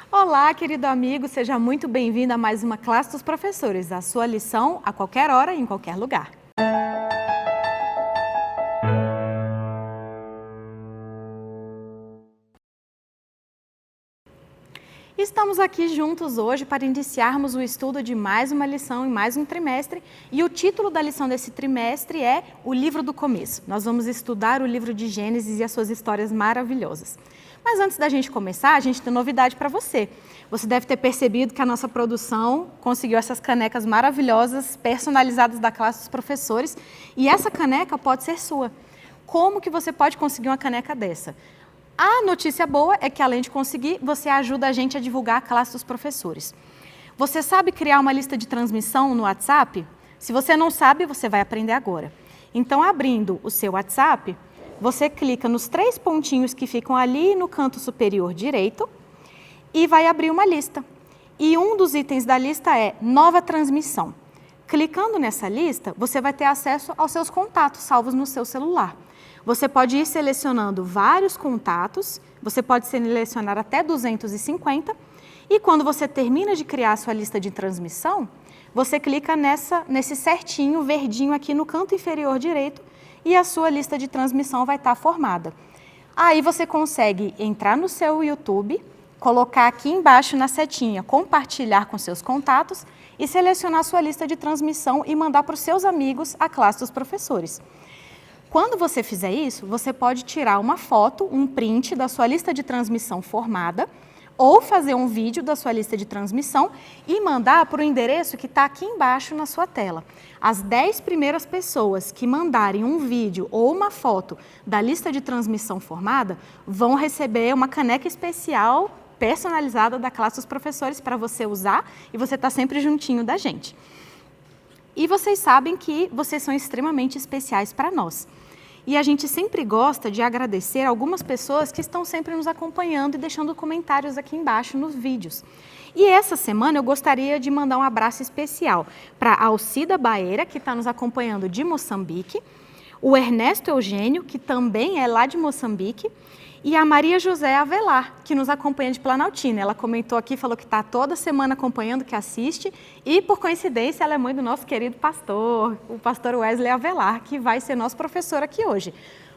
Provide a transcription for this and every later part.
Olá, querido amigo, seja muito bem-vindo a mais uma classe dos professores, a sua lição a qualquer hora e em qualquer lugar. Estamos aqui juntos hoje para iniciarmos o estudo de mais uma lição em mais um trimestre e o título da lição desse trimestre é O Livro do Começo. Nós vamos estudar o livro de Gênesis e as suas histórias maravilhosas. Mas antes da gente começar, a gente tem novidade para você. Você deve ter percebido que a nossa produção conseguiu essas canecas maravilhosas, personalizadas da classe dos professores, e essa caneca pode ser sua. Como que você pode conseguir uma caneca dessa? A notícia boa é que, além de conseguir, você ajuda a gente a divulgar a classe dos professores. Você sabe criar uma lista de transmissão no WhatsApp? Se você não sabe, você vai aprender agora. Então, abrindo o seu WhatsApp, você clica nos 3 pontinhos que ficam ali no canto superior direito e vai abrir uma lista. E um dos itens da lista é Nova Transmissão. Clicando nessa lista, você vai ter acesso aos seus contatos salvos no seu celular. Você pode ir selecionando vários contatos, você pode selecionar até 250, e quando você termina de criar a sua lista de transmissão, você clica nesse certinho verdinho aqui no canto inferior direito e a sua lista de transmissão vai estar formada. Aí você consegue entrar no seu YouTube, colocar aqui embaixo na setinha compartilhar com seus contatos e selecionar a sua lista de transmissão e mandar para os seus amigos a classe dos professores. Quando você fizer isso, você pode tirar uma foto, um print da sua lista de transmissão formada ou fazer um vídeo da sua lista de transmissão e mandar para o endereço que está aqui embaixo na sua tela. As 10 primeiras pessoas que mandarem um vídeo ou uma foto da lista de transmissão formada vão receber uma caneca especial personalizada da classe dos professores para você usar e você está sempre juntinho da gente. E vocês sabem que vocês são extremamente especiais para nós. E a gente sempre gosta de agradecer algumas pessoas que estão sempre nos acompanhando e deixando comentários aqui embaixo nos vídeos. E essa semana eu gostaria de mandar um abraço especial para a Alcida Baeira, que está nos acompanhando de Moçambique, o Ernesto Eugênio, que também é lá de Moçambique, e a Maria José Avelar, que nos acompanha de Planaltina. Ela comentou aqui, falou que está toda semana acompanhando, que assiste, e por coincidência ela é mãe do nosso querido pastor, o pastor Wesley Avelar, que vai ser nosso professor aqui hoje.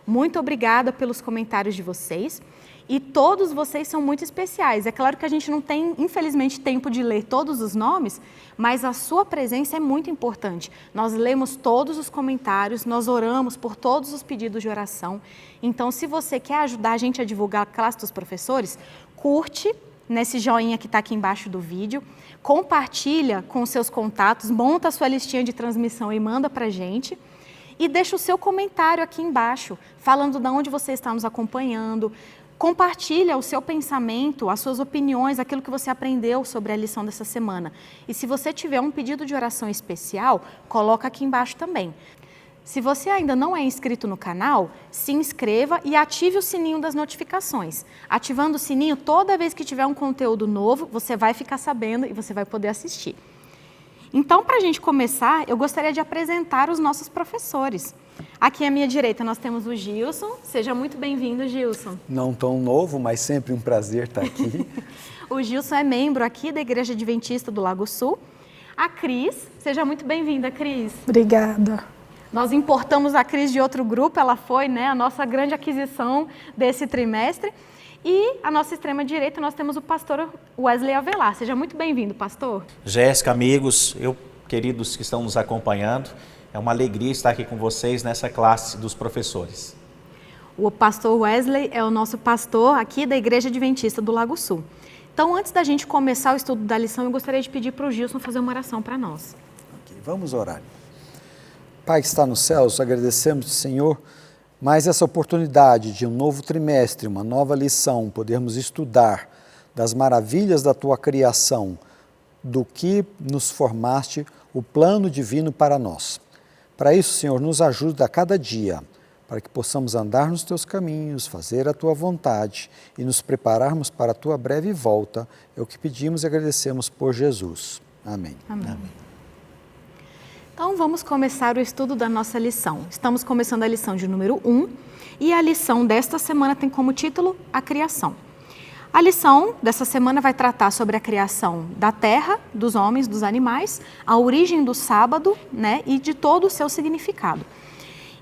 Muito obrigada pelos comentários de vocês. E todos vocês são muito especiais. É claro que a gente não tem, infelizmente, tempo de ler todos os nomes, mas a sua presença é muito importante. Nós lemos todos os comentários, nós oramos por todos os pedidos de oração. Então, se você quer ajudar a gente a divulgar a classe dos professores, curte nesse joinha que está aqui embaixo do vídeo, compartilha com seus contatos, monta a sua listinha de transmissão e manda para a gente. E deixa o seu comentário aqui embaixo, falando de onde você está nos acompanhando. Compartilha o seu pensamento, as suas opiniões, aquilo que você aprendeu sobre a lição dessa semana. E se você tiver um pedido de oração especial, coloca aqui embaixo também. Se você ainda não é inscrito no canal, se inscreva e ative o sininho das notificações. Ativando o sininho, toda vez que tiver um conteúdo novo, você vai ficar sabendo e você vai poder assistir. Então, para a gente começar, eu gostaria de apresentar os nossos professores. Aqui à minha direita nós temos o Gilson. Seja muito bem-vindo, Gilson. Não tão novo, mas sempre um prazer estar aqui. O Gilson é membro aqui da Igreja Adventista do Lago Sul. A Cris, seja muito bem-vinda, Cris. Obrigada. Nós importamos a Cris de outro grupo, ela foi, a nossa grande aquisição desse trimestre. E à nossa extrema direita nós temos o pastor Wesley Avelar. Seja muito bem-vindo, pastor. Jéssica, amigos, queridos que estão nos acompanhando, é uma alegria estar aqui com vocês nessa classe dos professores. O pastor Wesley é o nosso pastor aqui da Igreja Adventista do Lago Sul. Então, antes da gente começar o estudo da lição, eu gostaria de pedir para o Gilson fazer uma oração para nós. Ok, vamos orar. Pai que está nos céus, agradecemos, Senhor, mais essa oportunidade de um novo trimestre, uma nova lição, podermos estudar das maravilhas da Tua criação, do que nos formaste, o plano divino para nós. Para isso, Senhor, nos ajuda a cada dia, para que possamos andar nos Teus caminhos, fazer a Tua vontade e nos prepararmos para a Tua breve volta. É o que pedimos e agradecemos por Jesus. Amém. Amém. Amém. Então, vamos começar o estudo da nossa lição. Estamos começando a lição de número 1 e a lição desta semana tem como título A Criação. A lição dessa semana vai tratar sobre a criação da terra, dos homens, dos animais, a origem do sábado, né, e de todo o seu significado.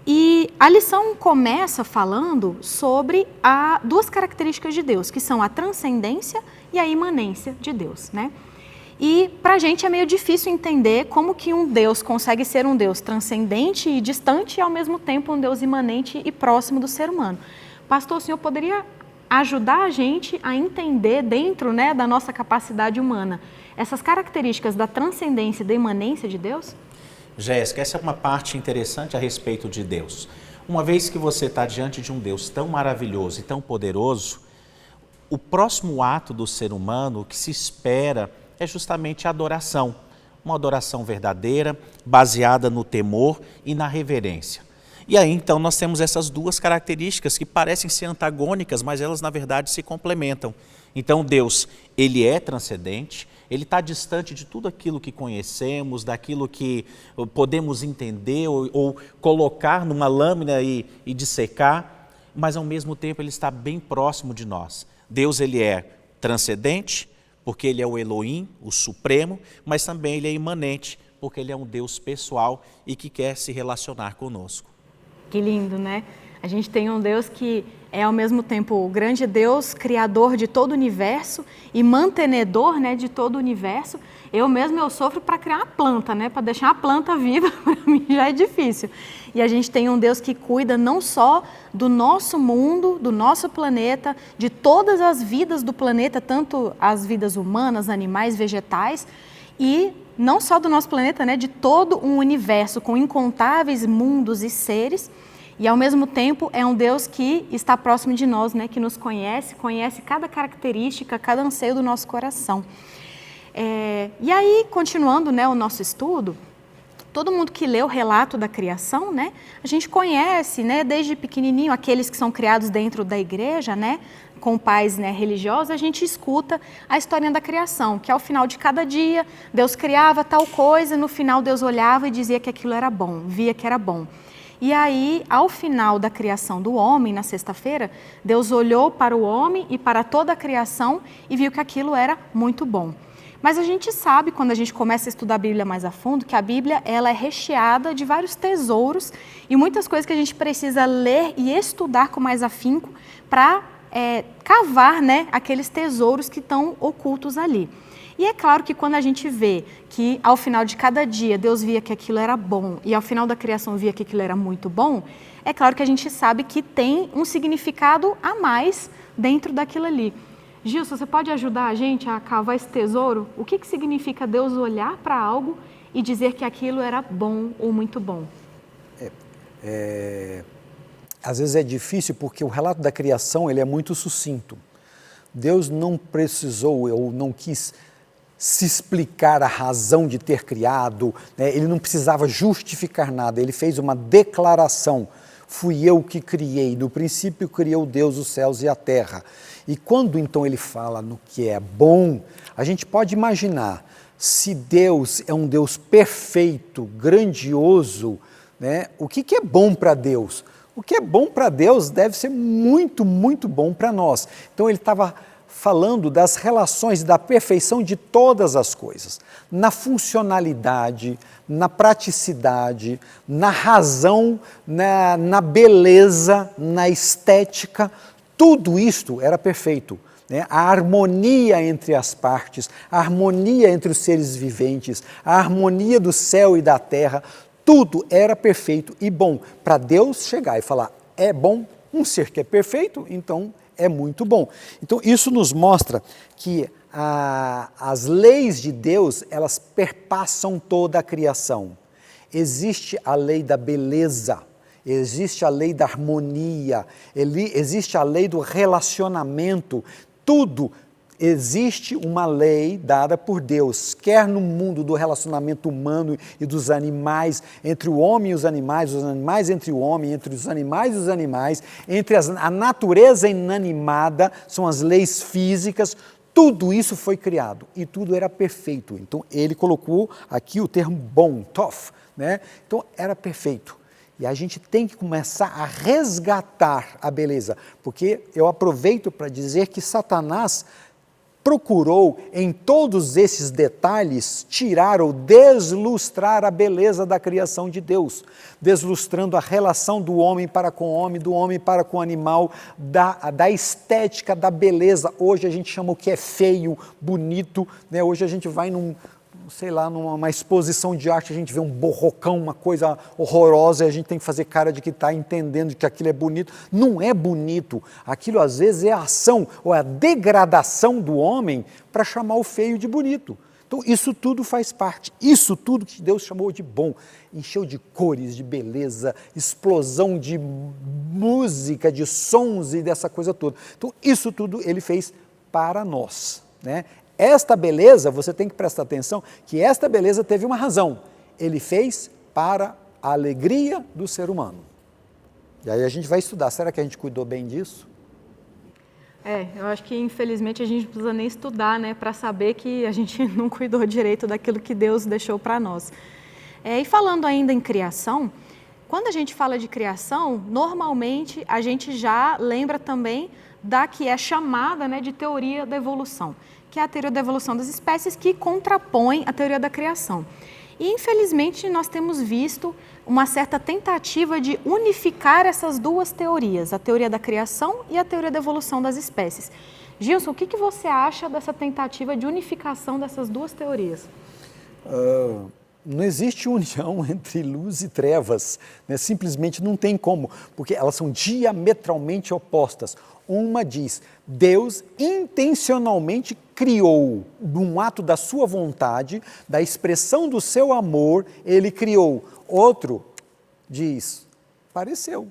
E a lição começa falando sobre duas características de Deus, que são a transcendência e a imanência de Deus, né? E para a gente é meio difícil entender como que um Deus consegue ser um Deus transcendente e distante e ao mesmo tempo um Deus imanente e próximo do ser humano. Pastor, o senhor poderia ajudar a gente a entender dentro, né, da nossa capacidade humana essas características da transcendência e da imanência de Deus? Jéssica, essa é uma parte interessante a respeito de Deus. Uma vez que você está diante de um Deus tão maravilhoso e tão poderoso, o próximo ato do ser humano, o que se espera, é justamente a adoração. Uma adoração verdadeira, baseada no temor e na reverência. E aí, então, nós temos essas duas características que parecem ser antagônicas, mas elas, na verdade, se complementam. Então, Deus, Ele é transcendente, Ele está distante de tudo aquilo que conhecemos, daquilo que podemos entender ou colocar numa lâmina e dissecar, mas, ao mesmo tempo, Ele está bem próximo de nós. Deus, Ele é transcendente, porque Ele é o Elohim, o Supremo, mas também Ele é imanente, porque Ele é um Deus pessoal e que quer se relacionar conosco. Que lindo, né? A gente tem um Deus que é ao mesmo tempo o grande Deus, criador de todo o universo e mantenedor, né, de todo o universo. Eu sofro para criar uma planta, né? Para deixar a planta viva, para mim já é difícil. E a gente tem um Deus que cuida não só do nosso mundo, do nosso planeta, de todas as vidas do planeta, tanto as vidas humanas, animais, vegetais, e não só do nosso planeta, né? De todo um universo com incontáveis mundos e seres. E ao mesmo tempo é um Deus que está próximo de nós, né? Que nos conhece cada característica, cada anseio do nosso coração. E aí, continuando, né, o nosso estudo, todo mundo que lê o relato da criação, né, a gente conhece, né, desde pequenininho, aqueles que são criados dentro da igreja, né, com pais, né, religiosos, a gente escuta a história da criação, que ao final de cada dia, Deus criava tal coisa, no final Deus olhava e dizia que aquilo era bom, via que era bom. E aí, ao final da criação do homem, na sexta-feira, Deus olhou para o homem e para toda a criação e viu que aquilo era muito bom. Mas a gente sabe, quando a gente começa a estudar a Bíblia mais a fundo, que a Bíblia ela é recheada de vários tesouros e muitas coisas que a gente precisa ler e estudar com mais afinco para cavar, né, aqueles tesouros que estão ocultos ali. E é claro que quando a gente vê que ao final de cada dia Deus via que aquilo era bom e ao final da criação via que aquilo era muito bom, é claro que a gente sabe que tem um significado a mais dentro daquilo ali. Gilson, você pode ajudar a gente a cavar esse tesouro? O que significa Deus olhar para algo e dizer que aquilo era bom ou muito bom? Às vezes é difícil porque o relato da criação ele é muito sucinto. Deus não precisou ou não quis se explicar a razão de ter criado, né? Ele não precisava justificar nada, ele fez uma declaração. Fui eu que criei, no princípio criou Deus os céus e a terra. E quando então ele fala no que é bom, a gente pode imaginar, se Deus é um Deus perfeito, grandioso, né? O que é bom para Deus? O que é bom para Deus deve ser muito, muito bom para nós. Então ele estava falando das relações, da perfeição de todas as coisas, na funcionalidade, na praticidade, na razão, na beleza, na estética, tudo isto era perfeito, né? A harmonia entre as partes, a harmonia entre os seres viventes, a harmonia do céu e da terra, tudo era perfeito e bom. Para Deus chegar e falar, é bom, um ser que é perfeito, então é muito bom. Então isso nos mostra que as leis de Deus, elas perpassam toda a criação. Existe a lei da beleza, existe a lei da harmonia, existe a lei do relacionamento, tudo existe uma lei dada por Deus, quer no mundo do relacionamento humano e dos animais, entre o homem e os animais entre o homem, entre os animais e os animais, entre a natureza inanimada, são as leis físicas, tudo isso foi criado e tudo era perfeito. Então ele colocou aqui o termo bom, tov, né? Então era perfeito. E a gente tem que começar a resgatar a beleza, porque eu aproveito para dizer que Satanás procurou em todos esses detalhes tirar ou deslustrar a beleza da criação de Deus, deslustrando a relação do homem para com o homem, do homem para com o animal, da estética, da beleza. Hoje a gente chama o que é feio, bonito, né? Hoje a gente vai numa exposição de arte, a gente vê um borrocão, uma coisa horrorosa, e a gente tem que fazer cara de que está entendendo que aquilo é bonito. Não é bonito. Aquilo às vezes é a ação ou a degradação do homem para chamar o feio de bonito. Então isso tudo faz parte, isso tudo que Deus chamou de bom, encheu de cores, de beleza, explosão de música, de sons e dessa coisa toda. Então isso tudo Ele fez para nós, né? Esta beleza, você tem que prestar atenção, que esta beleza teve uma razão. Ele fez para a alegria do ser humano. E aí a gente vai estudar, será que a gente cuidou bem disso? Eu acho que infelizmente a gente não precisa nem estudar, né, para saber que a gente não cuidou direito daquilo que Deus deixou para nós. E falando ainda em criação, quando a gente fala de criação, normalmente a gente já lembra também da que é chamada, né, de teoria da evolução, que é a teoria da evolução das espécies que contrapõe a teoria da criação. E infelizmente nós temos visto uma certa tentativa de unificar essas duas teorias, a teoria da criação e a teoria da evolução das espécies. Gilson, o que você acha dessa tentativa de unificação dessas duas teorias? Não existe união entre luz e trevas, né? Simplesmente não tem como, porque elas são diametralmente opostas. Uma diz, Deus intencionalmente criou, num ato da sua vontade, da expressão do seu amor, Ele criou. Outro diz, apareceu,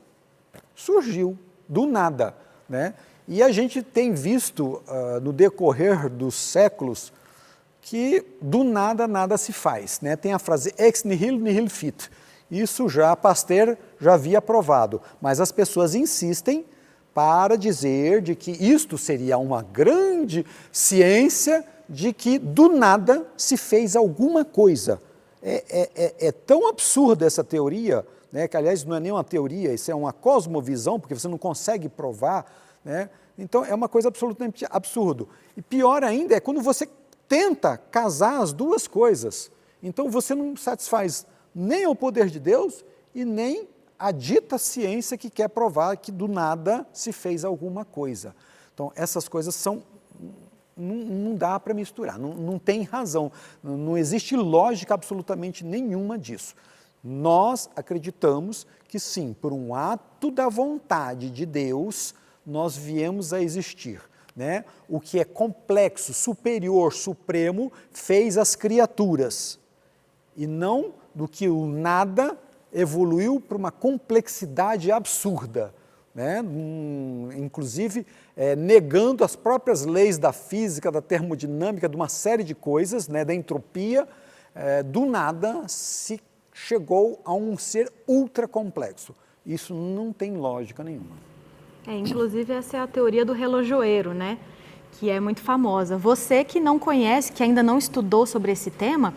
surgiu, do nada, né? E a gente tem visto no decorrer dos séculos que do nada, nada se faz, né? Tem a frase ex nihilo nihil fit. Isso Pasteur já havia provado, mas as pessoas insistem para dizer de que isto seria uma grande ciência de que do nada se fez alguma coisa. É tão absurda essa teoria, né, que aliás não é nem uma teoria, isso é uma cosmovisão, porque você não consegue provar, né? Então é uma coisa absolutamente absurda. E pior ainda é quando você tenta casar as duas coisas. Então você não satisfaz nem ao poder de Deus e nem a dita ciência que quer provar que do nada se fez alguma coisa. Então essas coisas não dá para misturar, não tem razão, não existe lógica absolutamente nenhuma disso. Nós acreditamos que sim, por um ato da vontade de Deus, nós viemos a existir, né? O que é complexo, superior, supremo, fez as criaturas, e não do que o nada evoluiu para uma complexidade absurda, né? Inclusive negando as próprias leis da física, da termodinâmica, de uma série de coisas, né? Da entropia, do nada se chegou a um ser ultra complexo. Isso não tem lógica nenhuma. Inclusive essa é a teoria do relojoeiro, né? Que é muito famosa. Você que não conhece, que ainda não estudou sobre esse tema,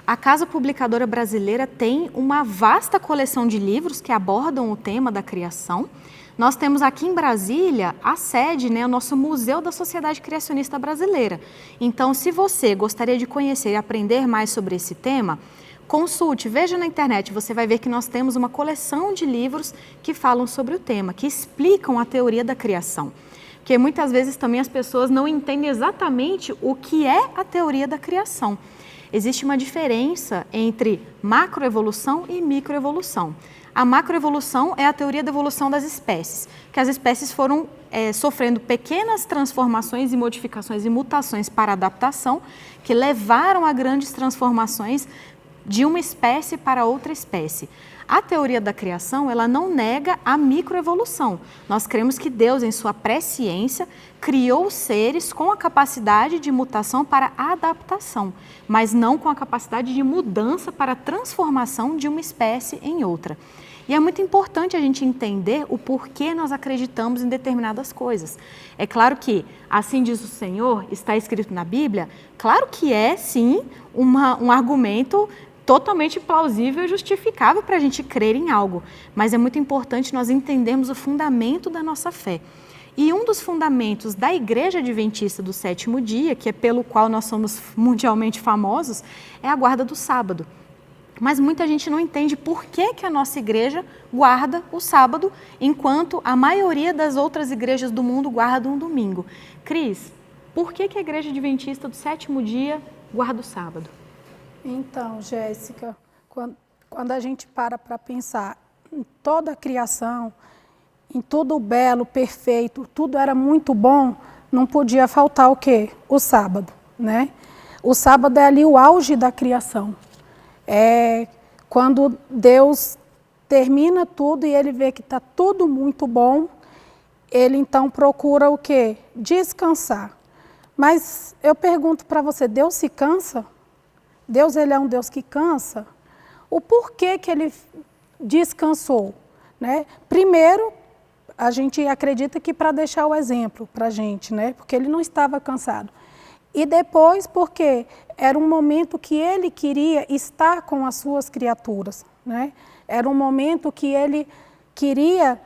a Casa Publicadora Brasileira tem uma vasta coleção de livros que abordam o tema da criação. Nós temos aqui em Brasília a sede, né, o nosso Museu da Sociedade Criacionista Brasileira. Então, se você gostaria de conhecer e aprender mais sobre esse tema, consulte, veja na internet, você vai ver que nós temos uma coleção de livros que falam sobre o tema, que explicam a teoria da criação. Porque muitas vezes também as pessoas não entendem exatamente o que é a teoria da criação. Existe uma diferença entre macroevolução e microevolução. A macroevolução é a teoria da evolução das espécies, que as espécies foram sofrendo pequenas transformações e modificações e mutações para adaptação, que levaram a grandes transformações de uma espécie para outra espécie. A teoria da criação, ela não nega a microevolução. Nós cremos que Deus, em sua presciência, criou seres com a capacidade de mutação para adaptação, mas não com a capacidade de mudança para transformação de uma espécie em outra. E é muito importante a gente entender o porquê nós acreditamos em determinadas coisas. É claro que, assim diz o Senhor, está escrito na Bíblia, claro que é, sim, um argumento totalmente plausível e justificável para a gente crer em algo, mas é muito importante nós entendermos o fundamento da nossa fé. E um dos fundamentos da Igreja Adventista do Sétimo Dia, que é pelo qual nós somos mundialmente famosos, é a guarda do sábado. Mas muita gente não entende por que a nossa igreja guarda o sábado, enquanto a maioria das outras igrejas do mundo guardam um domingo. Cris, por que a Igreja Adventista do Sétimo Dia guarda o sábado? Então, Jéssica, quando a gente para pensar em toda a criação, em tudo belo, perfeito, tudo era muito bom, não podia faltar o quê? O sábado, né? O sábado é ali o auge da criação. É quando Deus termina tudo e ele vê que está tudo muito bom, ele então procura o quê? Descansar. Mas eu pergunto para você, Deus se cansa? Deus, ele é um Deus que cansa? O porquê que ele descansou? Né? Primeiro, a gente acredita que para deixar o exemplo para a gente, né? Porque ele não estava cansado. E depois, porque era um momento que ele queria estar com as suas criaturas, né? Era um momento que ele queria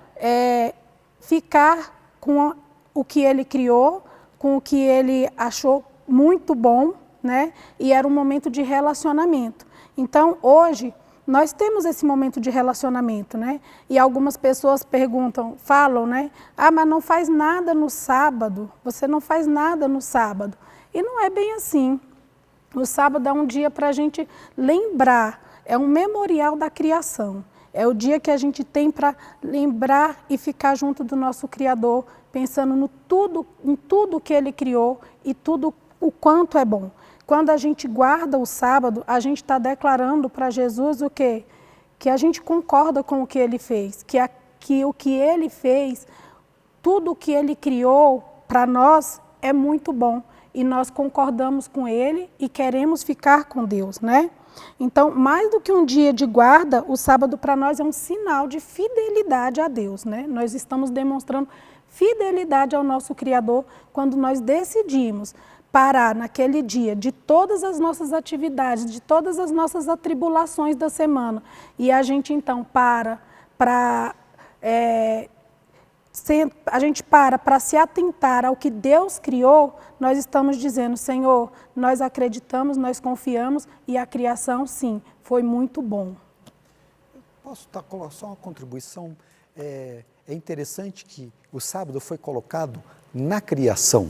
ficar com o que ele criou, com o que ele achou muito bom, né? E era um momento de relacionamento. Então, hoje, nós temos esse momento de relacionamento, né? E algumas pessoas falam, né? Ah, mas não faz nada no sábado, você não faz nada no sábado. E não é bem assim. O sábado é um dia para a gente lembrar, é um memorial da criação. É o dia que a gente tem para lembrar e ficar junto do nosso Criador, pensando em tudo que Ele criou e tudo o quanto é bom. Quando a gente guarda o sábado, a gente está declarando para Jesus o quê? Que a gente concorda com o que Ele fez, que o que Ele fez, tudo o que Ele criou para nós é muito bom. E nós concordamos com Ele e queremos ficar com Deus, né? Então, mais do que um dia de guarda, o sábado para nós é um sinal de fidelidade a Deus, né? Nós estamos demonstrando fidelidade ao nosso Criador quando nós decidimos parar naquele dia de todas as nossas atividades, de todas as nossas atribulações da semana. E a gente então a gente para se atentar ao que Deus criou, nós estamos dizendo, Senhor, nós acreditamos, nós confiamos e a criação, sim, foi muito bom. Posso colocar só uma contribuição? É interessante que o sábado foi colocado na criação,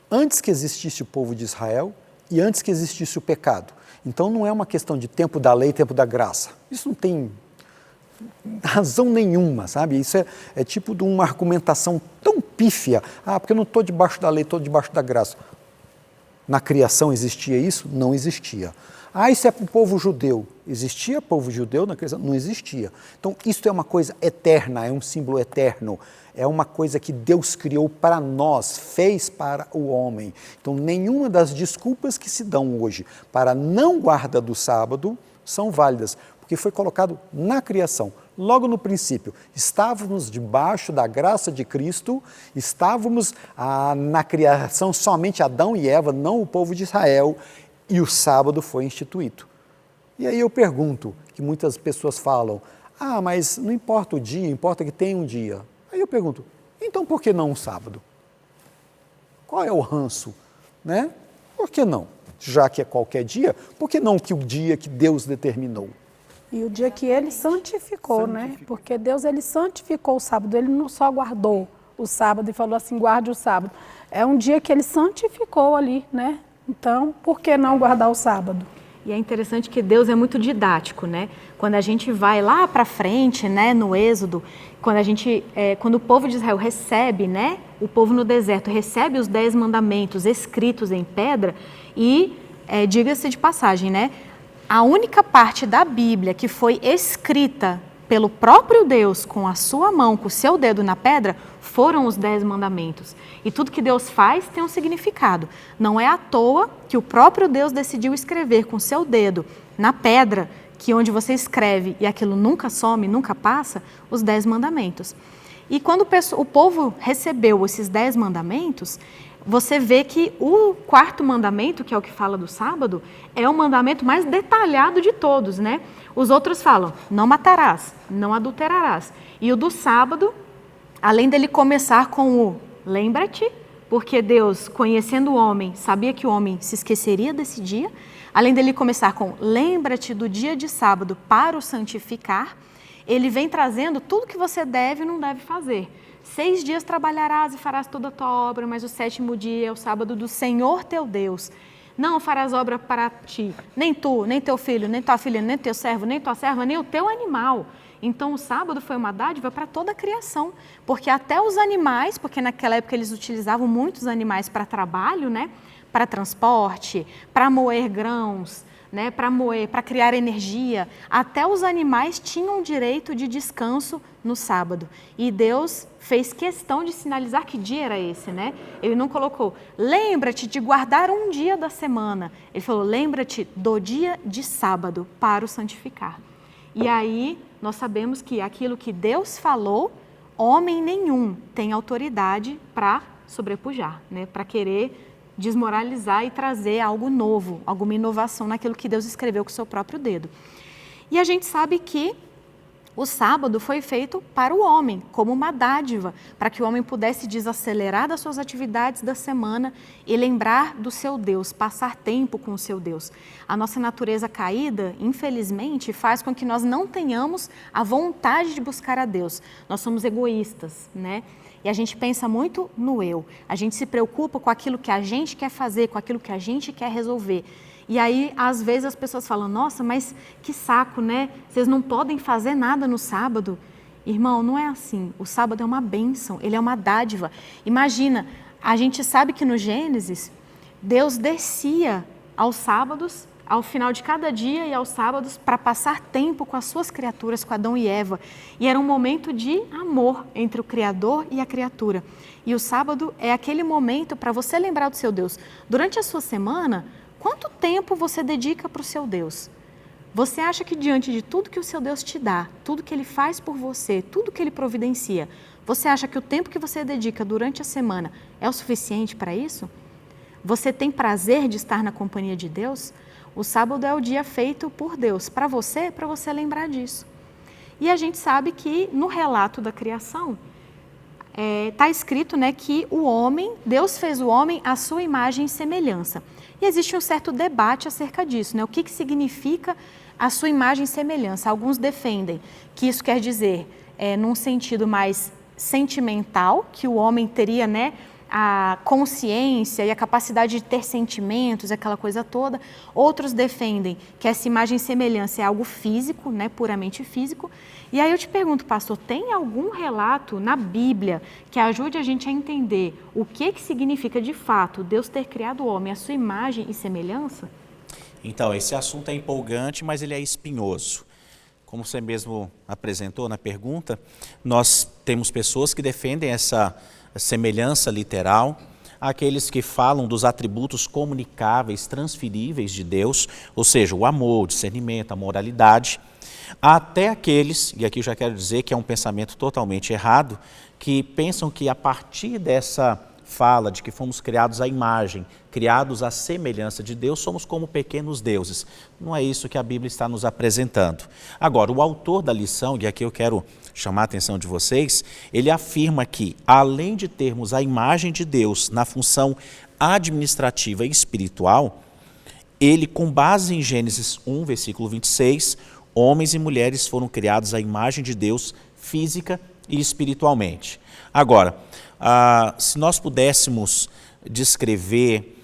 antes que existisse o povo de Israel e antes que existisse o pecado. Então não é uma questão de tempo da lei e tempo da graça. Isso não tem razão nenhuma, sabe? Isso é tipo de uma argumentação tão pífia. Ah, porque eu não estou debaixo da lei, estou debaixo da graça. Na criação existia isso? Não existia. Ah, isso é para o povo judeu. Existia povo judeu na criação? Não existia. Então, isso é uma coisa eterna, é um símbolo eterno. É uma coisa que Deus criou para nós, fez para o homem. Então, nenhuma das desculpas que se dão hoje para a não guarda do sábado são válidas, porque foi colocado na criação. Logo no princípio, estávamos debaixo da graça de Cristo, estávamos na criação somente Adão e Eva, não o povo de Israel, e o sábado foi instituído. E aí eu pergunto, que muitas pessoas falam, ah, mas não importa o dia, importa que tenha um dia. Aí eu pergunto, então por que não um sábado? Qual é o ranço? Né? Por que não? Já que é qualquer dia, por que não que o dia que Deus determinou? E o dia que Ele santificou, né? Porque Deus, Ele santificou o sábado, Ele não só guardou o sábado e falou assim, guarde o sábado. É um dia que Ele santificou ali, né? Então, por que não guardar o sábado? E é interessante que Deus é muito didático, né? Quando a gente vai lá para frente, né, no Êxodo, quando o povo de Israel recebe, né, o povo no deserto recebe os 10 mandamentos escritos em pedra e, diga-se de passagem, né, a única parte da Bíblia que foi escrita pelo próprio Deus com a sua mão, com o seu dedo na pedra, foram os 10 mandamentos. E tudo que Deus faz tem um significado. Não é à toa que o próprio Deus decidiu escrever com o seu dedo na pedra, que onde você escreve e aquilo nunca some, nunca passa, os 10 mandamentos. E quando o povo recebeu esses 10 mandamentos, você vê que o quarto mandamento, que é o que fala do sábado, é o mandamento mais detalhado de todos, né? Os outros falam, não matarás, não adulterarás. E o do sábado, além dele começar com o lembra-te, porque Deus, conhecendo o homem, sabia que o homem se esqueceria desse dia. Além dele começar com lembra-te do dia de sábado para o santificar, ele vem trazendo tudo que você deve e não deve fazer. 6 dias trabalharás e farás toda a tua obra, mas o 7º dia é o sábado do Senhor teu Deus. Não farás obra para ti, nem tu, nem teu filho, nem tua filha, nem teu servo, nem tua serva, nem o teu animal. Então o sábado foi uma dádiva para toda a criação, porque até os animais, porque naquela época eles utilizavam muitos animais para trabalho, né? Para transporte, para moer grãos, né? Para criar energia, até os animais tinham direito de descanso no sábado. E Deus fez questão de sinalizar que dia era esse, né? Ele não colocou, lembra-te de guardar um dia da semana. Ele falou, lembra-te do dia de sábado para o santificar. E aí nós sabemos que aquilo que Deus falou, homem nenhum tem autoridade para sobrepujar, né? Para querer desmoralizar e trazer algo novo, alguma inovação naquilo que Deus escreveu com o seu próprio dedo. E a gente sabe que o sábado foi feito para o homem, como uma dádiva, para que o homem pudesse desacelerar das suas atividades da semana e lembrar do seu Deus, passar tempo com o seu Deus. A nossa natureza caída, infelizmente, faz com que nós não tenhamos a vontade de buscar a Deus. Nós somos egoístas, né? E a gente pensa muito no eu. A gente se preocupa com aquilo que a gente quer fazer, com aquilo que a gente quer resolver. E aí, às vezes, as pessoas falam, nossa, mas que saco, né? Vocês não podem fazer nada no sábado. Irmão, não é assim. O sábado é uma bênção, ele é uma dádiva. Imagina, a gente sabe que no Gênesis, Deus descia aos sábados, ao final de cada dia e aos sábados, para passar tempo com as suas criaturas, com Adão e Eva. E era um momento de amor entre o Criador e a criatura. E o sábado é aquele momento para você lembrar do seu Deus. Durante a sua semana, quanto tempo você dedica para o seu Deus? Você acha que diante de tudo que o seu Deus te dá, tudo que Ele faz por você, tudo que Ele providencia, você acha que o tempo que você dedica durante a semana é o suficiente para isso? Você tem prazer de estar na companhia de Deus? O sábado é o dia feito por Deus, para você lembrar disso. E a gente sabe que no relato da criação, está escrito, né, que o homem, Deus fez o homem à sua imagem e semelhança. E existe um certo debate acerca disso, né? O que significa a sua imagem e semelhança? Alguns defendem que isso quer dizer, num sentido mais sentimental, que o homem teria, né, a consciência e a capacidade de ter sentimentos, aquela coisa toda. Outros defendem que essa imagem e semelhança é algo físico, né, puramente físico. E aí eu te pergunto, pastor, tem algum relato na Bíblia que ajude a gente a entender o que significa de fato Deus ter criado o homem à sua imagem e semelhança? Então, esse assunto é empolgante, mas ele é espinhoso. Como você mesmo apresentou na pergunta, nós temos pessoas que defendem essa semelhança literal, aqueles que falam dos atributos comunicáveis, transferíveis de Deus, ou seja, o amor, o discernimento, a moralidade, até aqueles, e aqui eu já quero dizer que é um pensamento totalmente errado, que pensam que a partir dessa fala de que fomos criados à imagem, criados à semelhança de Deus, somos como pequenos deuses. Não é isso que a Bíblia está nos apresentando. Agora, o autor da lição, e aqui eu quero chamar a atenção de vocês, ele afirma que, além de termos a imagem de Deus na função administrativa e espiritual, ele, com base em Gênesis 1, versículo 26, homens e mulheres foram criados à imagem de Deus física e espiritualmente. Agora, se nós pudéssemos descrever,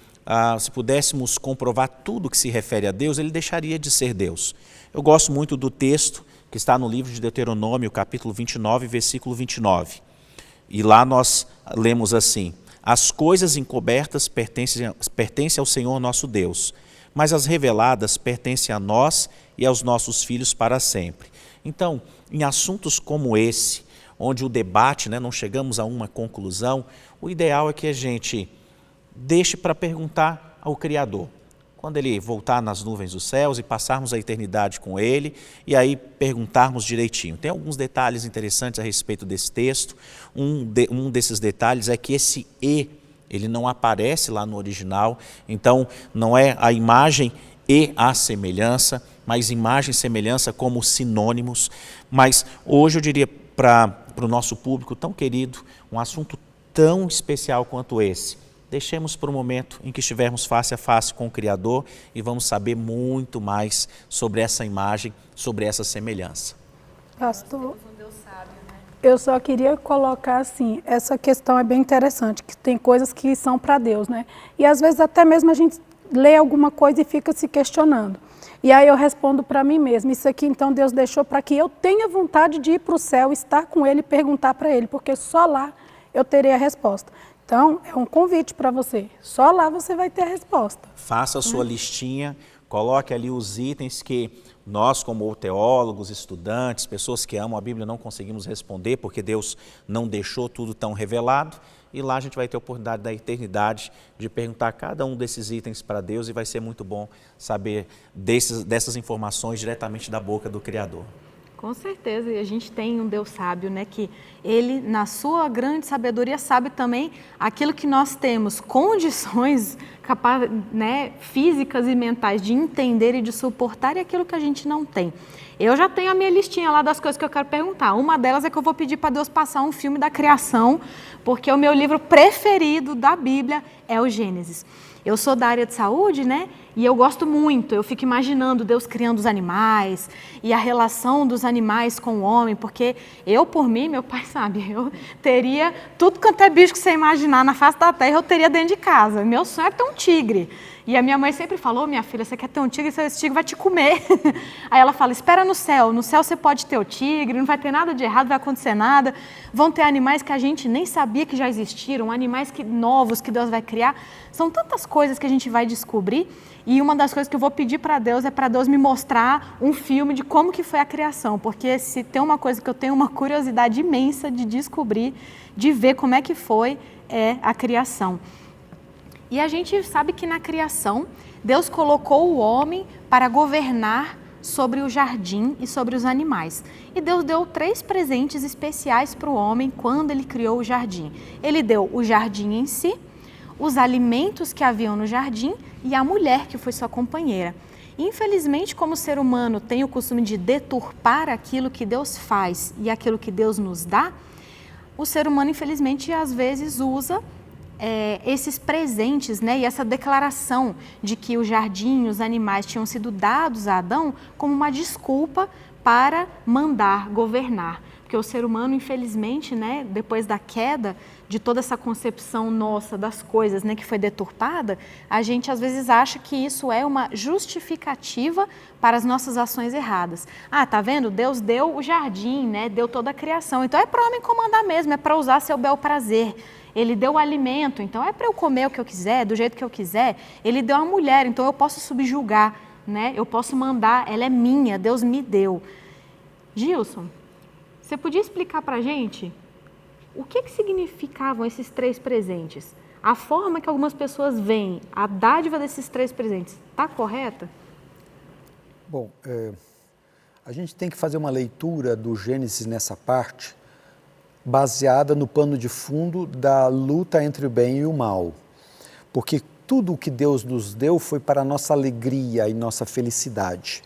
se pudéssemos comprovar tudo que se refere a Deus, ele deixaria de ser Deus. Eu gosto muito do texto que está no livro de Deuteronômio, capítulo 29, versículo 29. E lá nós lemos assim: as coisas encobertas pertencem ao Senhor nosso Deus, mas as reveladas pertencem a nós e aos nossos filhos para sempre. Então, em assuntos como esse, onde o debate, né, não chegamos a uma conclusão, o ideal é que a gente deixe para perguntar ao Criador. Quando Ele voltar nas nuvens dos céus e passarmos a eternidade com Ele, e aí perguntarmos direitinho. Tem alguns detalhes interessantes a respeito desse texto. Um desses detalhes é que esse ele não aparece lá no original, então não é a imagem e a semelhança, mas imagem e semelhança como sinônimos. Mas hoje eu diria para o nosso público tão querido, um assunto tão especial quanto esse, deixemos para o momento em que estivermos face a face com o Criador e vamos saber muito mais sobre essa imagem, sobre essa semelhança. Pastor, eu só queria colocar assim, essa questão é bem interessante, que tem coisas que são para Deus, né? E às vezes até mesmo a gente lê alguma coisa e fica se questionando. E aí eu respondo para mim mesma, isso aqui então Deus deixou para que eu tenha vontade de ir para o céu, estar com Ele e perguntar para Ele, porque só lá eu terei a resposta. Então, é um convite para você, só lá você vai ter a resposta. Faça a sua listinha, coloque ali os itens que nós, como teólogos, estudantes, pessoas que amam a Bíblia, não conseguimos responder, porque Deus não deixou tudo tão revelado. E lá a gente vai ter a oportunidade da eternidade de perguntar cada um desses itens para Deus e vai ser muito bom saber dessas informações diretamente da boca do Criador. Com certeza, e a gente tem um Deus sábio, né, que Ele, na sua grande sabedoria, sabe também aquilo que nós temos condições físicas e mentais de entender e de suportar e aquilo que a gente não tem. Eu já tenho a minha listinha lá das coisas que eu quero perguntar. Uma delas é que eu vou pedir para Deus passar um filme da criação, porque o meu livro preferido da Bíblia é o Gênesis. Eu sou da área de saúde, né? E eu gosto muito, eu fico imaginando Deus criando os animais e a relação dos animais com o homem, porque eu, por mim, meu pai sabe, eu teria tudo quanto é bicho que você imaginar na face da terra, eu teria dentro de casa. Meu sonho é ter um tigre. E a minha mãe sempre falou, minha filha, você quer ter um tigre, esse tigre vai te comer. Aí ela fala, espera no céu você pode ter o tigre, não vai ter nada de errado, não vai acontecer nada. Vão ter animais que a gente nem sabia que já existiram, animais novos que Deus vai criar. São tantas coisas que a gente vai descobrir. E uma das coisas que eu vou pedir para Deus é para Deus me mostrar um filme de como que foi a criação. Porque se tem uma coisa que eu tenho uma curiosidade imensa de descobrir, de ver como é que foi, é a criação. E a gente sabe que na criação, Deus colocou o homem para governar sobre o jardim e sobre os animais. E Deus deu 3 presentes especiais para o homem quando Ele criou o jardim. Ele deu o jardim em si, os alimentos que haviam no jardim e a mulher que foi sua companheira. Infelizmente, como o ser humano tem o costume de deturpar aquilo que Deus faz e aquilo que Deus nos dá, o ser humano, infelizmente, às vezes usa esses presentes, né, e essa declaração de que o jardim, os animais tinham sido dados a Adão como uma desculpa para mandar, governar. Porque o ser humano, infelizmente, né, depois da queda, de toda essa concepção nossa das coisas, né, que foi deturpada, a gente às vezes acha que isso é uma justificativa para as nossas ações erradas. Ah, tá vendo? Deus deu o jardim, né, deu toda a criação. Então é para o homem comandar mesmo, é para usar seu bel prazer. Ele deu o alimento, então é para eu comer o que eu quiser, do jeito que eu quiser. Ele deu a mulher, então eu posso subjugar, né? Eu posso mandar, ela é minha, Deus me deu. Gilson, você podia explicar para a gente o que significavam esses 3 presentes? A forma que algumas pessoas veem a dádiva desses 3 presentes, está correta? Bom, a gente tem que fazer uma leitura do Gênesis nessa parte, baseada no pano de fundo da luta entre o bem e o mal. Porque tudo o que Deus nos deu foi para a nossa alegria e nossa felicidade.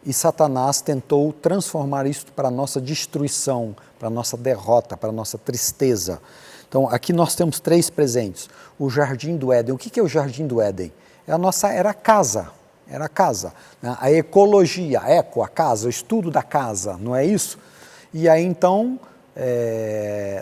E Satanás tentou transformar isso para a nossa destruição, para a nossa derrota, para a nossa tristeza. Então, aqui nós temos 3 presentes. O Jardim do Éden. O que é o Jardim do Éden? Era a casa. Era a casa. A ecologia, a casa, o estudo da casa, não é isso? E aí, então,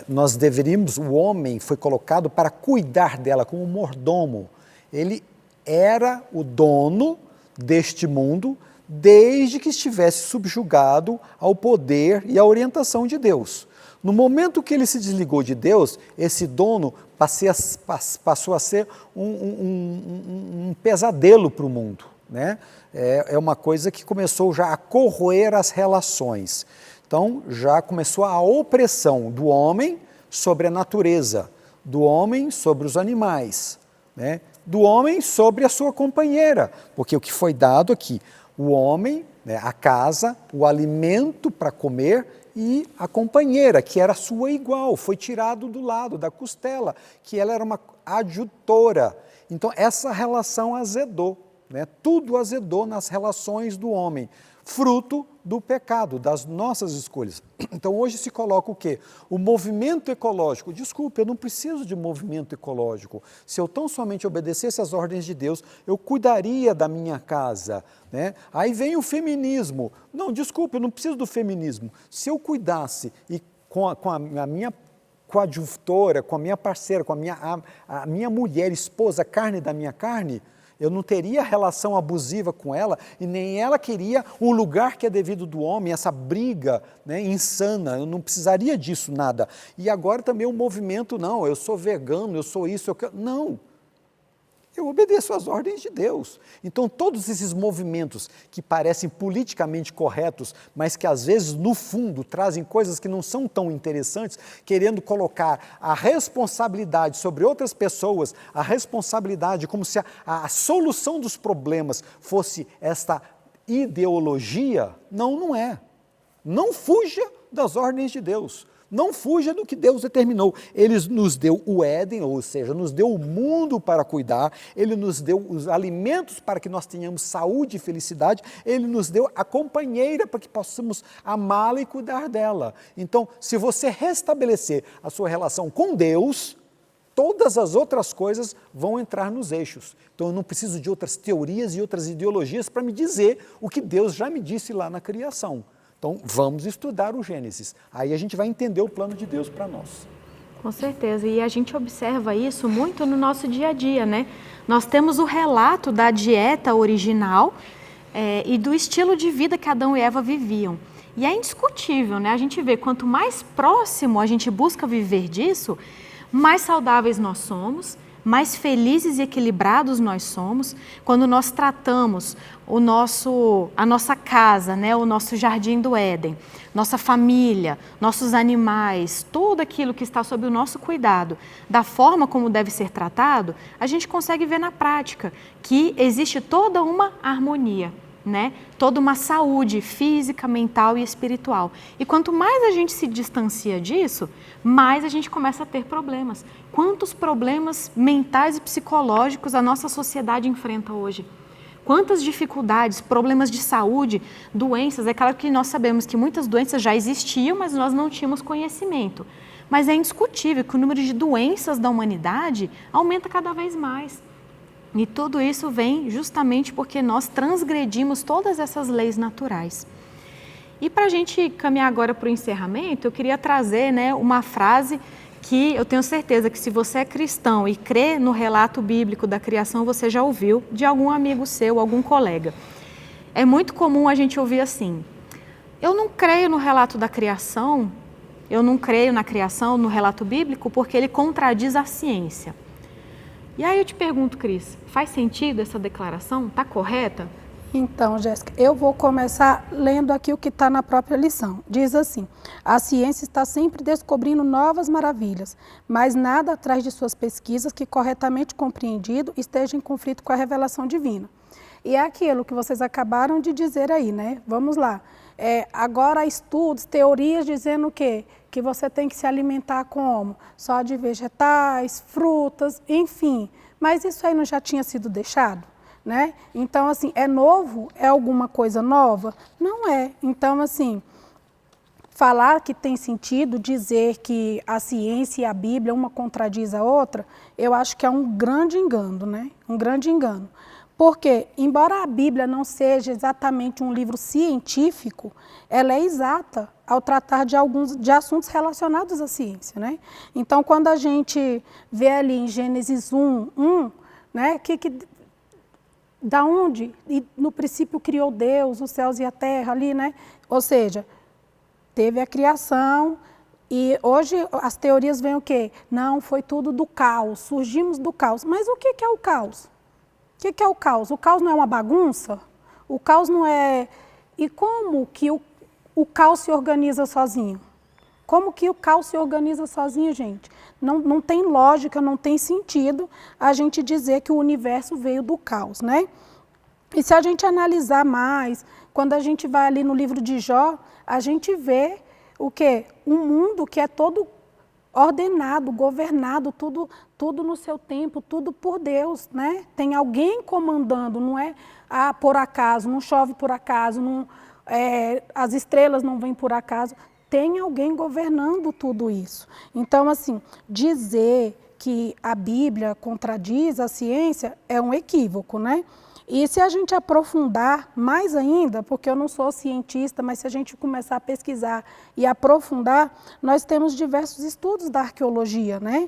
nós deveríamos, o homem foi colocado para cuidar dela como mordomo. Ele era o dono deste mundo desde que estivesse subjugado ao poder e à orientação de Deus. No momento que ele se desligou de Deus, esse dono passou a ser um pesadelo para o mundo, né? É uma coisa que começou já a corroer as relações. Então, já começou a opressão do homem sobre a natureza, do homem sobre os animais, né? Do homem sobre a sua companheira, porque o que foi dado aqui, o homem, né, a casa, o alimento para comer e a companheira, que era sua igual, foi tirado do lado, da costela, que ela era adjutora. Então, essa relação azedou, né? Tudo azedou nas relações do homem, fruto do pecado, das nossas escolhas. Então, hoje se coloca o quê? O movimento ecológico. Desculpe, eu não preciso de movimento ecológico. Se eu tão somente obedecesse às ordens de Deus, eu cuidaria da minha casa, né? Aí vem o feminismo. Não, desculpe, eu não preciso do feminismo. Se eu cuidasse e com a minha coadjutora, com a minha parceira, com a minha mulher, esposa, carne da minha carne, eu não teria relação abusiva com ela e nem ela queria o lugar que é devido do homem, essa briga, né, insana, eu não precisaria disso nada. E agora também o movimento, não, eu sou vegano, eu sou isso, não. Eu obedeço às ordens de Deus. Então, todos esses movimentos que parecem politicamente corretos, mas que às vezes, no fundo, trazem coisas que não são tão interessantes, querendo colocar a responsabilidade sobre outras pessoas, a responsabilidade como se a solução dos problemas fosse esta ideologia, não é. Não fuja das ordens de Deus. Não fuja do que Deus determinou. Ele nos deu o Éden, ou seja, nos deu o mundo para cuidar, Ele nos deu os alimentos para que nós tenhamos saúde e felicidade, Ele nos deu a companheira para que possamos amá-la e cuidar dela. Então, se você restabelecer a sua relação com Deus, todas as outras coisas vão entrar nos eixos. Então, eu não preciso de outras teorias e outras ideologias para me dizer o que Deus já me disse lá na criação. Então, vamos estudar o Gênesis. Aí a gente vai entender o plano de Deus para nós. Com certeza, e a gente observa isso muito no nosso dia a dia, né? Nós temos o relato da dieta original e do estilo de vida que Adão e Eva viviam. E é indiscutível, né? A gente vê, quanto mais próximo a gente busca viver disso, mais saudáveis nós somos, mais felizes e equilibrados nós somos, quando nós tratamos a nossa casa, né, o nosso jardim do Éden, nossa família, nossos animais, tudo aquilo que está sob o nosso cuidado, da forma como deve ser tratado, a gente consegue ver na prática que existe toda uma harmonia, né? Toda uma saúde física, mental e espiritual. E quanto mais a gente se distancia disso, mais a gente começa a ter problemas. Quantos problemas mentais e psicológicos a nossa sociedade enfrenta hoje? Quantas dificuldades, problemas de saúde, doenças. É claro que nós sabemos que muitas doenças já existiam, mas nós não tínhamos conhecimento. Mas é indiscutível que o número de doenças da humanidade aumenta cada vez mais. E tudo isso vem justamente porque nós transgredimos todas essas leis naturais. E para a gente caminhar agora para o encerramento, eu queria trazer, né, uma frase que eu tenho certeza que, se você é cristão e crê no relato bíblico da criação, você já ouviu de algum amigo seu, algum colega. É muito comum a gente ouvir assim: eu não creio no relato da criação, eu não creio na criação, no relato bíblico, porque ele contradiz a ciência. E aí eu te pergunto, Cris, faz sentido essa declaração? Está correta? Então, Jéssica, eu vou começar lendo aqui o que está na própria lição. Diz assim: a ciência está sempre descobrindo novas maravilhas, mas nada atrás de suas pesquisas que, corretamente compreendido, esteja em conflito com a revelação divina. E é aquilo que vocês acabaram de dizer aí, né? Vamos lá. Agora há estudos, teorias dizendo o quê? Que você tem que se alimentar como? Só de vegetais, frutas, enfim. Mas isso aí não já tinha sido deixado, né? Então, assim, é novo? É alguma coisa nova? Não é. Então, assim, falar que tem sentido dizer que a ciência e a Bíblia, uma contradiz a outra, eu acho que é um grande engano, né? Um grande engano. Porque, embora a Bíblia não seja exatamente um livro científico, ela é exata ao tratar de assuntos relacionados à ciência, né? Então, quando a gente vê ali em Gênesis 1, né, da onde no princípio criou Deus os céus e a terra ali, né? Ou seja, teve a criação e hoje as teorias vêm o quê? Não, foi tudo do caos, surgimos do caos. Mas o que é o caos? O que é o caos? O caos não é uma bagunça? O caos não é... E como que o caos se organiza sozinho? Como que o caos se organiza sozinho, gente? Não tem lógica, não tem sentido a gente dizer que o universo veio do caos, né? E se a gente analisar mais, quando a gente vai ali no livro de Jó, a gente vê o quê? Um mundo que é todo ordenado, governado, tudo no seu tempo, tudo por Deus, né? Tem alguém comandando, não é por acaso, não chove por acaso, as estrelas não vêm por acaso. Tem alguém governando tudo isso. Então, assim, dizer que a Bíblia contradiz a ciência é um equívoco, né? E se a gente aprofundar mais ainda, porque eu não sou cientista, mas se a gente começar a pesquisar e aprofundar, nós temos diversos estudos da arqueologia, né?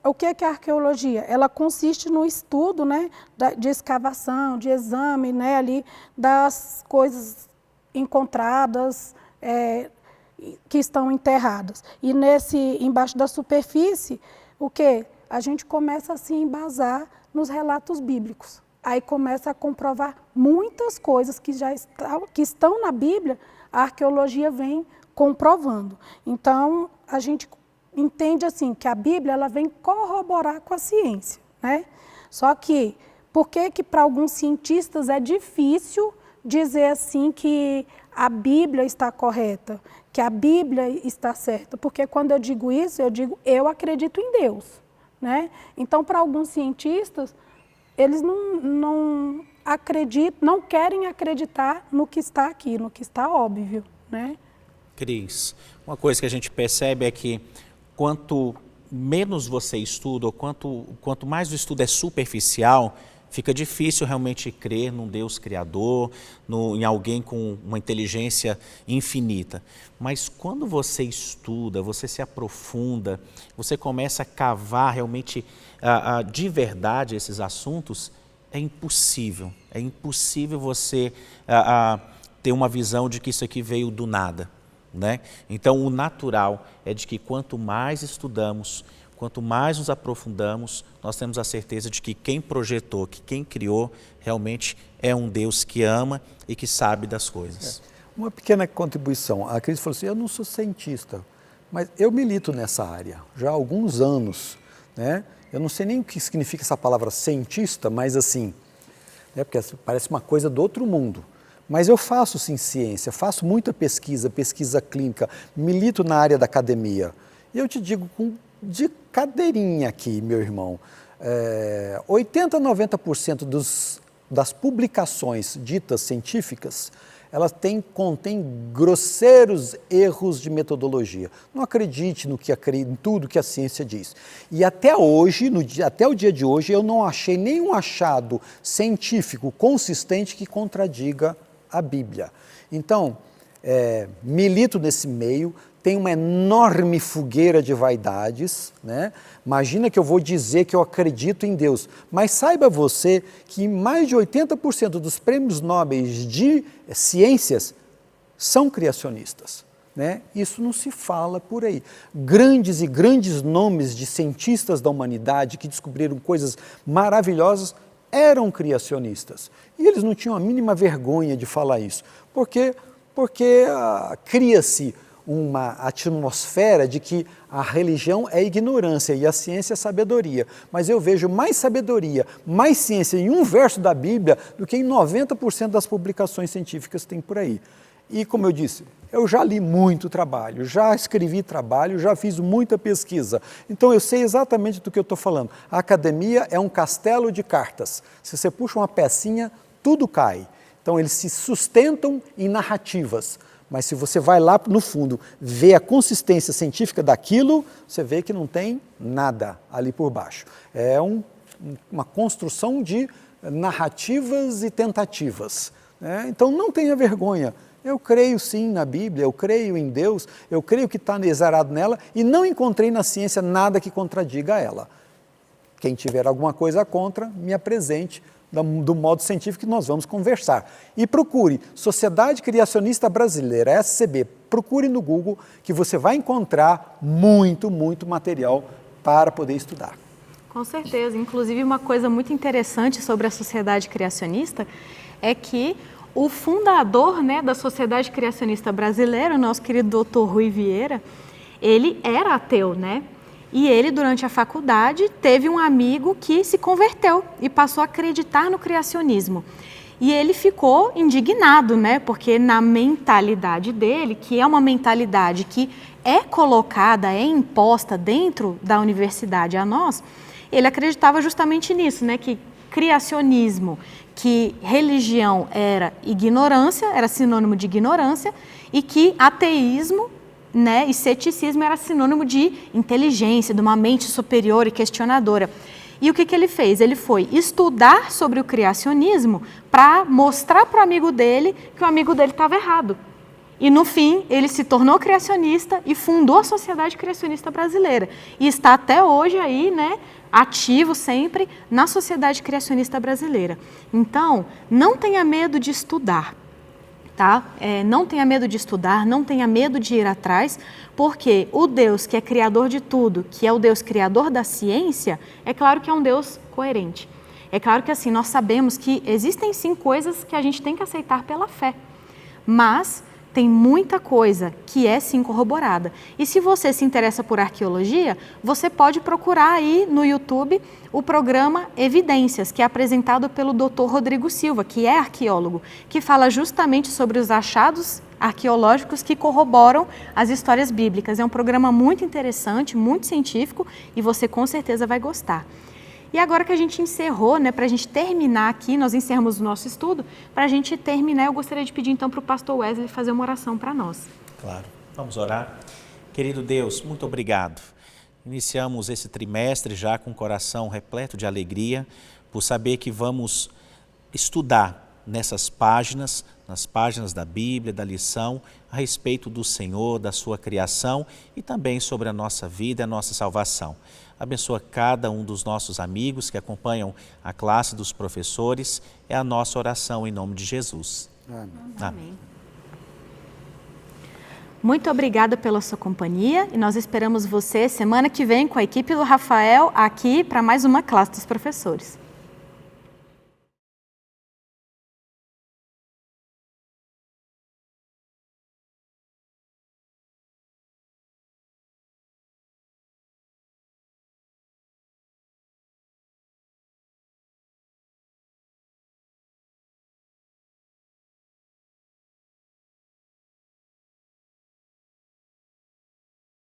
O que é a arqueologia? Ela consiste no estudo, né, de escavação, de exame, né, ali, das coisas encontradas, que estão enterradas. E embaixo da superfície, o quê? A gente começa a se embasar nos relatos bíblicos. Aí começa a comprovar muitas coisas que estão na Bíblia, a arqueologia vem comprovando. Então, a gente entende assim, que a Bíblia ela vem corroborar com a ciência, né? Só que, por que para alguns cientistas é difícil dizer assim que a Bíblia está correta, que a Bíblia está certa? Porque quando eu digo isso, eu acredito em Deus, né? Então, para alguns cientistas, eles não acreditam, não querem acreditar no que está aqui, no que está óbvio, né? Cris, uma coisa que a gente percebe é que quanto menos você estuda, ou quanto mais o estudo é superficial, fica difícil realmente crer num Deus criador, em alguém com uma inteligência infinita. Mas quando você estuda, você se aprofunda, você começa a cavar realmente de verdade esses assuntos, é impossível você ter uma visão de que isso aqui veio do nada, né? Então, o natural é de que quanto mais estudamos, quanto mais nos aprofundamos, nós temos a certeza de que quem projetou, que quem criou, realmente é um Deus que ama e que sabe das coisas. Uma pequena contribuição. A Cris falou assim, eu não sou cientista, mas eu milito nessa área já há alguns anos, né? Eu não sei nem o que significa essa palavra cientista, mas assim, né? Porque parece uma coisa do outro mundo. Mas eu faço sim ciência, faço muita pesquisa clínica, milito na área da academia. E eu te digo de cadeirinha aqui, meu irmão, 80% a 90% das publicações ditas científicas, elas contêm grosseiros erros de metodologia. Não acredite em tudo que a ciência diz. E até hoje, até o dia de hoje, eu não achei nenhum achado científico consistente que contradiga a Bíblia. Então, milito nesse meio, tem uma enorme fogueira de vaidades, né? Imagina que eu vou dizer que eu acredito em Deus, mas saiba você que mais de 80% dos prêmios Nobel de ciências são criacionistas, né? Isso não se fala por aí. Grandes e grandes nomes de cientistas da humanidade que descobriram coisas maravilhosas eram criacionistas. E eles não tinham a mínima vergonha de falar isso. Porque cria-se uma atmosfera de que a religião é ignorância e a ciência é sabedoria. Mas eu vejo mais sabedoria, mais ciência em um verso da Bíblia do que em 90% das publicações científicas que tem por aí. E como eu disse, eu já li muito trabalho, já escrevi trabalho, já fiz muita pesquisa. Então eu sei exatamente do que eu estou falando. A academia é um castelo de cartas. Se você puxa uma pecinha, tudo cai. Então eles se sustentam em narrativas. Mas se você vai lá no fundo, ver a consistência científica daquilo, você vê que não tem nada ali por baixo. É uma construção de narrativas e tentativas, né? Então não tenha vergonha. Eu creio sim na Bíblia, eu creio em Deus, eu creio que está exarado nela e não encontrei na ciência nada que contradiga ela. Quem tiver alguma coisa contra, me apresente do modo científico que nós vamos conversar. E procure Sociedade Criacionista Brasileira, SCB, procure no Google que você vai encontrar muito material para poder estudar. Com certeza. Inclusive, uma coisa muito interessante sobre a Sociedade Criacionista é que o fundador, né, da Sociedade Criacionista Brasileira, o nosso querido Dr. Rui Vieira, ele era ateu, né? E ele, durante a faculdade, teve um amigo que se converteu e passou a acreditar no criacionismo. E ele ficou indignado, né? Porque na mentalidade dele, que é uma mentalidade que é colocada, é imposta dentro da universidade a nós, ele acreditava justamente nisso, né? Que criacionismo, que religião era ignorância, era sinônimo de ignorância, e que ateísmo, né, e ceticismo era sinônimo de inteligência, de uma mente superior e questionadora. E o que ele fez? Ele foi estudar sobre o criacionismo para mostrar para o amigo dele que o amigo dele estava errado. E no fim, ele se tornou criacionista e fundou a Sociedade Criacionista Brasileira. E está até hoje aí, né, ativo sempre na Sociedade Criacionista Brasileira. Então, não tenha medo de estudar. Tá? Não tenha medo de estudar, não tenha medo de ir atrás, porque o Deus que é criador de tudo, que é o Deus criador da ciência, é claro que é um Deus coerente. É claro que assim, nós sabemos que existem sim coisas que a gente tem que aceitar pela fé, mas tem muita coisa que é sim corroborada. E se você se interessa por arqueologia, você pode procurar aí no YouTube o programa Evidências, que é apresentado pelo Dr. Rodrigo Silva, que é arqueólogo, que fala justamente sobre os achados arqueológicos que corroboram as histórias bíblicas. É um programa muito interessante, muito científico e você com certeza vai gostar. E agora que a gente encerrou, né, para a gente terminar aqui, nós encerramos o nosso estudo, para a gente terminar, eu gostaria de pedir então para o pastor Wesley fazer uma oração para nós. Claro, vamos orar. Querido Deus, muito obrigado. Iniciamos esse trimestre já com o coração repleto de alegria, por saber que vamos estudar nessas páginas, nas páginas da Bíblia, da lição, a respeito do Senhor, da sua criação e também sobre a nossa vida e a nossa salvação. Abençoa cada um dos nossos amigos que acompanham a classe dos professores. É a nossa oração em nome de Jesus. Amém. Amém. Muito obrigada pela sua companhia e nós esperamos você semana que vem com a equipe do Rafael aqui para mais uma classe dos professores.